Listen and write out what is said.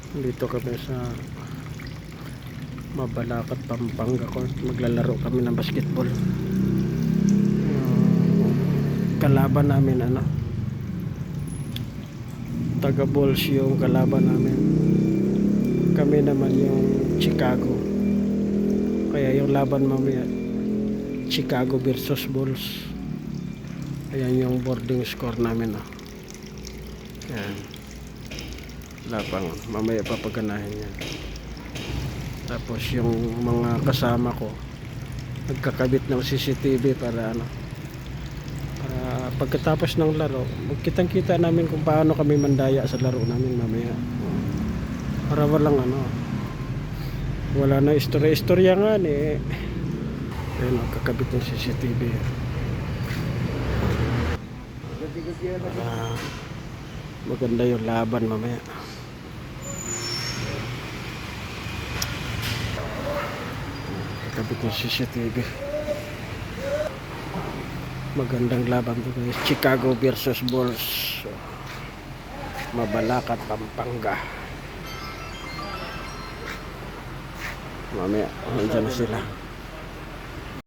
Dito kami sa Mabalacat, Pampanga Court. Maglalaro kami ng basketball. Kalaban namin taga Bulls yung kalaban namin. Kami naman yung Chicago. Kaya yung laban mamaya Chicago versus Bulls. Ayan yung boarding score namin. Ayan. Labang mamaya papaganahin yan. Tapos yung mga kasama ko nagkakabit ng CCTV para para pagkatapos ng laro magkitang kita namin kung paano kami mandaya sa laro namin mamaya, para wala na istorya nga ayun, nagkakabit ng CCTV para maganda yung laban mamaya. Kabit ng CCTV. Magandang laban to guys. Chicago versus Bulls. Mabalacat, Pampanga. Mamaya, andyan na sila.